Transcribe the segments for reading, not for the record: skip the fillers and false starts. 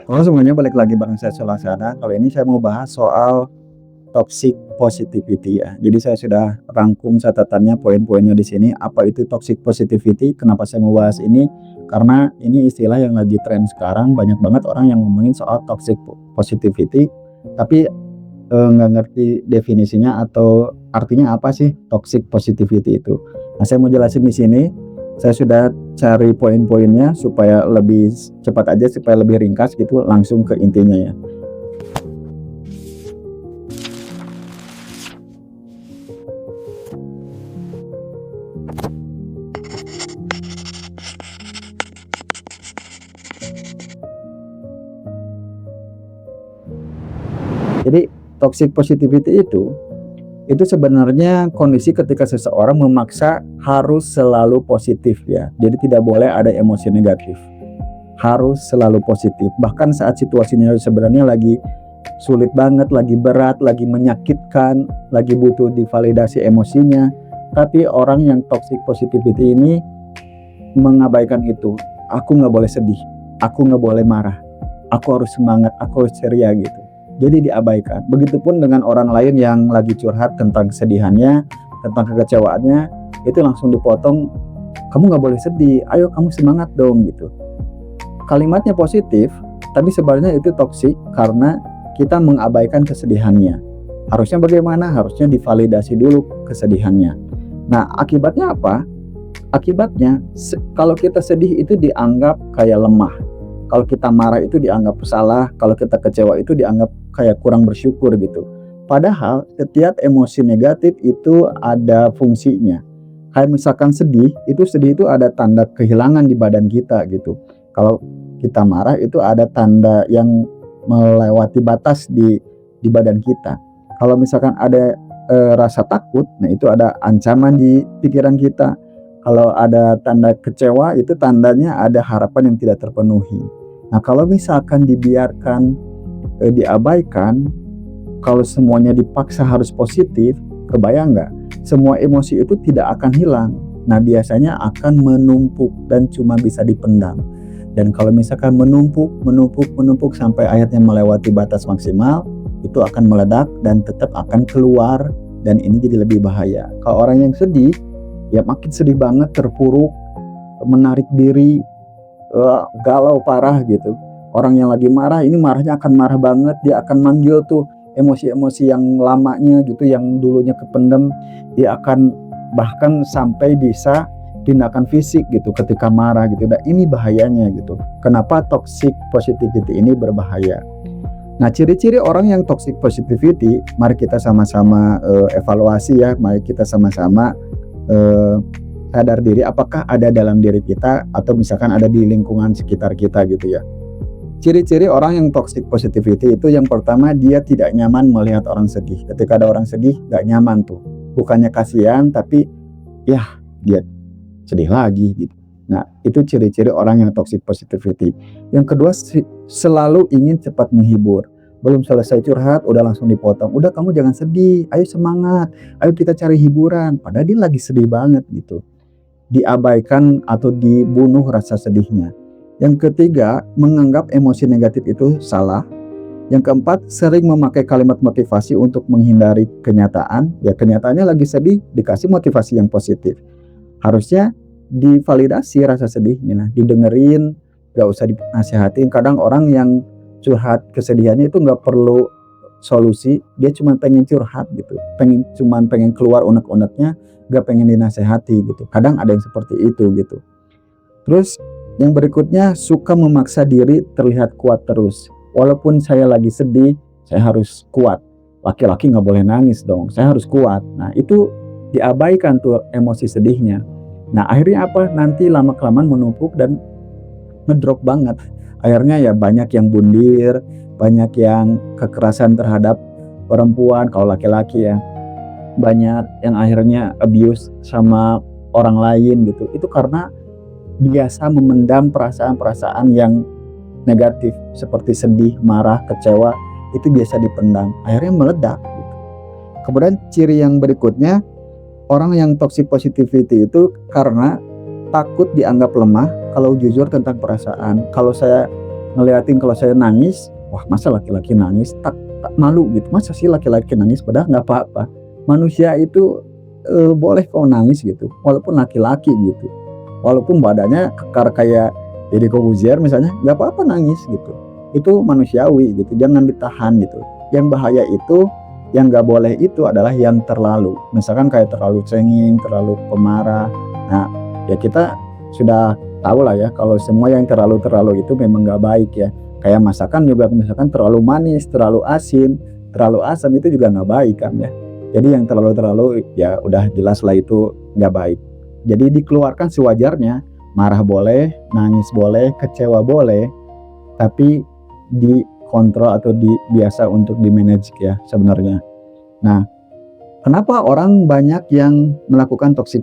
Halo semuanya, balik lagi bareng saya Sulasana. Kali ini saya mau bahas soal toxic positivity ya. Jadi saya sudah rangkum catatannya, poin-poinnya di sini. Apa itu toxic positivity? Kenapa saya mau bahas ini? Karena ini istilah yang lagi tren sekarang. Banyak banget orang yang ngomongin soal toxic positivity, tapi nggak ngerti definisinya atau artinya apa sih toxic positivity itu. Nah, saya mau jelasin di sini. Saya sudah cari poin-poinnya supaya lebih cepat aja, supaya lebih ringkas gitu, langsung ke intinya ya. Jadi toxic positivity itu sebenarnya kondisi ketika seseorang memaksa harus selalu positif ya. Jadi tidak boleh ada emosi negatif. Harus selalu positif. Bahkan saat situasinya sebenarnya lagi sulit banget, lagi berat, lagi menyakitkan, lagi butuh divalidasi emosinya. Tapi orang yang toxic positivity ini mengabaikan itu. Aku nggak boleh sedih, aku nggak boleh marah, aku harus semangat, aku harus ceria gitu. Jadi diabaikan. Begitupun dengan orang lain yang lagi curhat tentang kesedihannya, tentang kekecewaannya, itu langsung dipotong. Kamu nggak boleh sedih, ayo kamu semangat dong gitu. Kalimatnya positif, tapi sebenarnya itu toksik karena kita mengabaikan kesedihannya. Harusnya bagaimana? Harusnya divalidasi dulu kesedihannya. Nah, akibatnya apa? Akibatnya kalau kita sedih itu dianggap kayak lemah. Kalau kita marah itu dianggap salah, kalau kita kecewa itu dianggap kayak kurang bersyukur gitu. Padahal setiap emosi negatif itu ada fungsinya. Kayak misalkan sedih itu ada tanda kehilangan di badan kita gitu. Kalau kita marah itu ada tanda yang melewati batas di badan kita. Kalau misalkan ada rasa takut, nah itu ada ancaman di pikiran kita. Kalau ada tanda kecewa itu tandanya ada harapan yang tidak terpenuhi. Nah, kalau misalkan dibiarkan diabaikan, kalau semuanya dipaksa harus positif, kebayang nggak? Semua emosi itu tidak akan hilang. Nah, biasanya akan menumpuk dan cuma bisa dipendam. Dan kalau misalkan menumpuk sampai akhirnya melewati batas maksimal, itu akan meledak dan tetap akan keluar, dan ini jadi lebih bahaya. Kalau orang yang sedih, ya makin sedih banget, terpuruk, menarik diri, galau parah gitu. Orang yang lagi marah ini marahnya akan marah banget, dia akan manggil tuh emosi-emosi yang lamanya gitu, yang dulunya kependem, dia akan bahkan sampai bisa tindakan fisik gitu ketika marah gitu. Dan ini bahayanya gitu. Kenapa toxic positivity ini berbahaya? Nah, ciri-ciri orang yang toxic positivity, mari kita sama-sama evaluasi ya, mari kita sama-sama sadar diri apakah ada dalam diri kita atau misalkan ada di lingkungan sekitar kita gitu ya. Ciri-ciri orang yang toxic positivity itu yang pertama, dia tidak nyaman melihat orang sedih. Ketika ada orang sedih gak nyaman tuh. Bukannya kasihan tapi ya dia sedih lagi gitu. Nah, itu ciri-ciri orang yang toxic positivity. Yang kedua, selalu ingin cepat menghibur. Belum selesai curhat udah langsung dipotong. Udah, kamu jangan sedih, ayo semangat, ayo kita cari hiburan. Padahal dia lagi sedih banget gitu. Diabaikan atau dibunuh rasa sedihnya. Yang ketiga, menganggap emosi negatif itu salah. Yang keempat, sering memakai kalimat motivasi untuk menghindari kenyataan. Ya, kenyataannya lagi sedih, dikasih motivasi yang positif. Harusnya divalidasi rasa sedihnya, nah, didengerin, gak usah dinasihatin. Kadang orang yang curhat kesedihannya itu gak perlu solusi, dia cuma pengen curhat gitu, pengen keluar unek-uneknya, gak pengen dinasehati gitu. Kadang ada yang seperti itu gitu. Terus yang berikutnya, suka memaksa diri terlihat kuat terus. Walaupun saya lagi sedih, saya harus kuat. Laki-laki gak boleh nangis dong, saya harus kuat. Nah, itu diabaikan tuh emosi sedihnya. Nah, akhirnya apa? Nanti lama-kelamaan menumpuk dan ngedrop banget. Akhirnya ya banyak yang bundir, banyak yang kekerasan terhadap perempuan, kalau laki-laki ya. Banyak yang akhirnya abuse sama orang lain gitu. Itu karena biasa memendam perasaan-perasaan yang negatif seperti sedih, marah, kecewa, itu biasa dipendam. Akhirnya meledak gitu. Kemudian ciri yang berikutnya, orang yang toxic positivity itu karena takut dianggap lemah kalau jujur tentang perasaan. Kalau saya ngeliatin kalau saya nangis, wah masa laki-laki nangis, tak malu gitu, masa sih laki-laki nangis, padahal nggak apa-apa. Manusia itu boleh kok nangis gitu, walaupun laki-laki gitu, walaupun badannya kekar kayak Deddy Corbuzier misalnya, nggak apa-apa nangis gitu, itu manusiawi gitu, jangan ditahan gitu. Yang bahaya itu, yang nggak boleh itu adalah yang terlalu, misalkan kayak terlalu cengeng, terlalu pemarah. Nah ya kita sudah tahu lah ya, kalau semua yang terlalu itu memang nggak baik ya. Kayak masakan juga, misalkan terlalu manis, terlalu asin, terlalu asam, itu juga nggak baik kan ya. Jadi yang terlalu ya udah jelas lah itu nggak baik. Jadi dikeluarkan sewajarnya, marah boleh, nangis boleh, kecewa boleh, tapi dikontrol atau biasa untuk di-manage ya sebenarnya. Nah, kenapa orang banyak yang melakukan toxic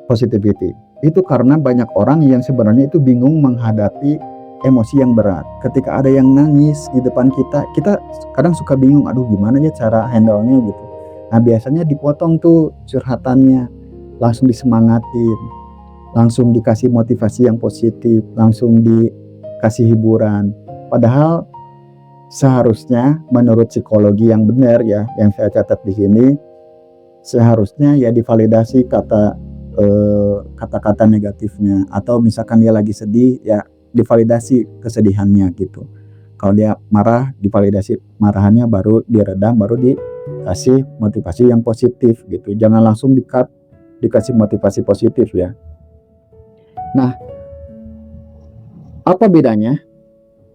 positivity? Itu karena banyak orang yang sebenarnya itu bingung menghadapi emosi yang berat. Ketika ada yang nangis di depan kita, kita kadang suka bingung, aduh gimana ya cara handle-nya gitu. Nah biasanya dipotong tuh curhatannya, langsung disemangatin, langsung dikasih motivasi yang positif, langsung dikasih hiburan. Padahal seharusnya menurut psikologi yang benar ya, yang saya catat di sini, seharusnya ya divalidasi kata-kata negatifnya, atau misalkan dia lagi sedih ya divalidasi kesedihannya gitu. Kalau dia marah, divalidasi marahannya, baru diredam, baru dikasih motivasi yang positif gitu. Jangan langsung dikasih motivasi positif ya. Nah, apa bedanya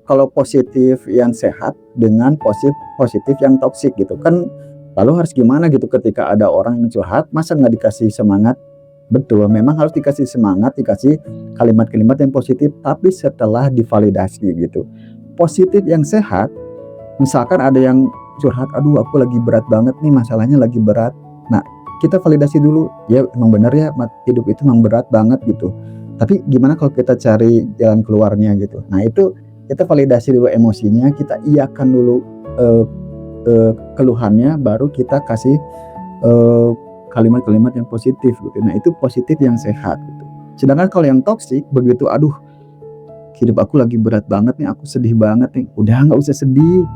kalau positif yang sehat dengan positif yang toksik gitu kan? Lalu harus gimana gitu ketika ada orang yang curhat, masa nggak dikasih semangat? Betul, memang harus dikasih semangat, dikasih kalimat-kalimat yang positif, tapi setelah divalidasi gitu. Positif yang sehat, misalkan ada yang curhat, aduh aku lagi berat banget nih, masalahnya lagi berat. Nah, kita validasi dulu, ya emang benar ya, hidup itu emang berat banget gitu. Tapi gimana kalau kita cari jalan keluarnya gitu. Nah itu kita validasi dulu emosinya, kita iyakan dulu keluhannya, baru kita kasih kalimat-kalimat yang positif gitu. Nah itu positif yang sehat gitu. Sedangkan kalau yang toksik, begitu aduh hidup aku lagi berat banget nih, aku sedih banget nih, udah nggak usah sedih,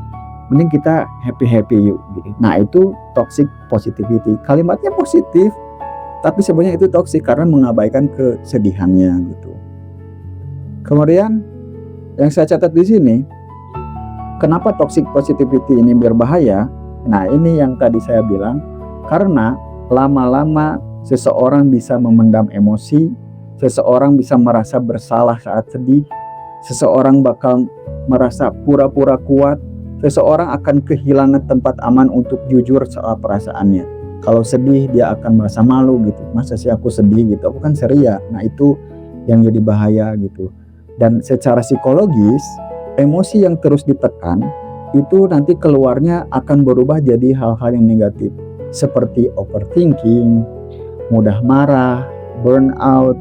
mending kita happy yuk gitu. Nah itu toxic positivity, kalimatnya positif tapi sebenarnya itu toksik karena mengabaikan kesedihannya gitu. Kemudian yang saya catat di sini, kenapa toxic positivity ini berbahaya? Nah ini yang tadi saya bilang, karena lama-lama seseorang bisa memendam emosi, seseorang bisa merasa bersalah saat sedih, seseorang bakal merasa pura-pura kuat, seseorang akan kehilangan tempat aman untuk jujur soal perasaannya. Kalau sedih dia akan merasa malu gitu, masa sih aku sedih gitu, aku kan ceria. Nah itu yang jadi bahaya gitu. Dan secara psikologis, emosi yang terus ditekan itu nanti keluarnya akan berubah jadi hal-hal yang negatif, seperti overthinking, mudah marah, burnout,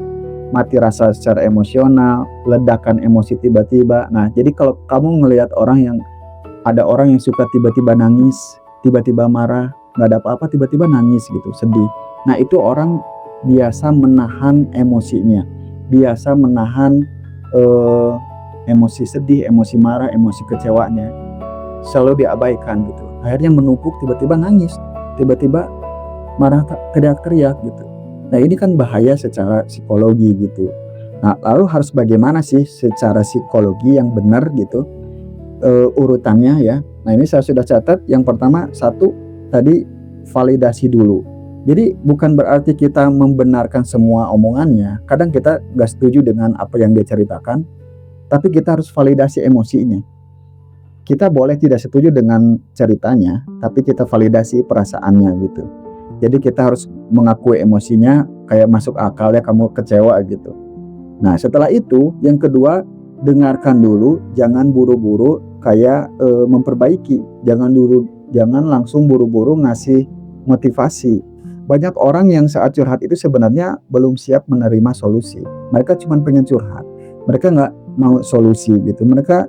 mati rasa secara emosional, ledakan emosi tiba-tiba. Nah jadi kalau kamu ngelihat ada orang yang suka tiba-tiba nangis, tiba-tiba marah, nggak ada apa-apa, tiba-tiba nangis gitu, sedih. Nah itu orang biasa menahan emosinya, biasa menahan emosi sedih, emosi marah, emosi kecewanya, selalu diabaikan gitu. Akhirnya menumpuk, tiba-tiba nangis, tiba-tiba marah, teriak-teriak gitu. Nah ini kan bahaya secara psikologi gitu. Nah lalu harus bagaimana sih secara psikologi yang benar gitu, urutannya ya. Nah ini saya sudah catat. Yang pertama, satu tadi validasi dulu. Jadi bukan berarti kita membenarkan semua omongannya. Kadang kita gak setuju dengan apa yang dia ceritakan, tapi kita harus validasi emosinya. Kita boleh tidak setuju dengan ceritanya, tapi kita validasi perasaannya gitu. Jadi kita harus mengakui emosinya, kayak masuk akal ya kamu kecewa gitu. Nah setelah itu, yang kedua, dengarkan dulu, jangan buru-buru kayak memperbaiki. Jangan langsung buru-buru ngasih motivasi. Banyak orang yang saat curhat itu sebenarnya belum siap menerima solusi. Mereka cuma pengen curhat, mereka nggak mau solusi gitu. Mereka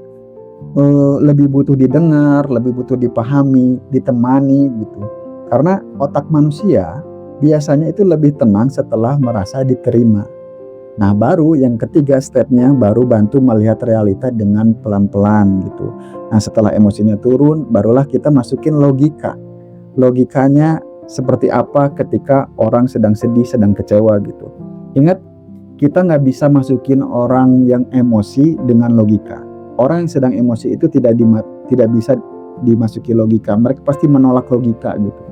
lebih butuh didengar, lebih butuh dipahami, ditemani gitu. Karena otak manusia biasanya itu lebih tenang setelah merasa diterima. Nah, baru yang ketiga stepnya baru bantu melihat realita dengan pelan-pelan gitu. Nah, setelah emosinya turun, barulah kita masukin logika. Logikanya seperti apa ketika orang sedang sedih, sedang kecewa gitu. Ingat, kita nggak bisa masukin orang yang emosi dengan logika. Orang yang sedang emosi itu tidak bisa dimasuki logika. Mereka pasti menolak logika gitu.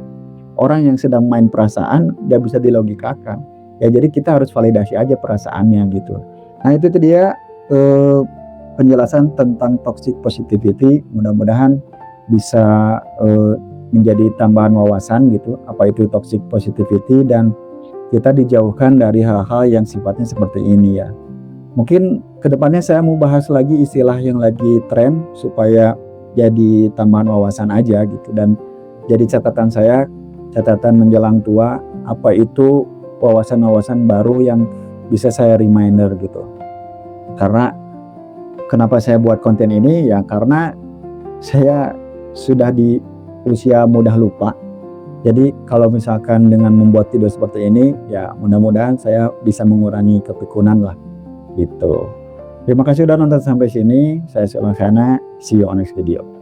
Orang yang sedang main perasaan nggak bisa dilogikakan. Ya jadi kita harus validasi aja perasaannya gitu. Nah itu tuh dia penjelasan tentang toxic positivity. Mudah-mudahan bisa menjadi tambahan wawasan gitu. Apa itu toxic positivity dan kita dijauhkan dari hal-hal yang sifatnya seperti ini ya. Mungkin kedepannya saya mau bahas lagi istilah yang lagi tren supaya jadi tambahan wawasan aja gitu dan jadi catatan saya, catatan menjelang tua, apa itu wawasan-wawasan baru yang bisa saya reminder gitu. Karena kenapa saya buat konten ini ya karena saya sudah di usia mudah lupa. Jadi kalau misalkan dengan membuat video seperti ini ya mudah-mudahan saya bisa mengurangi kepikunan lah gitu. Terima kasih sudah nonton sampai sini. Saya Sulaiman Khana. See you on next video.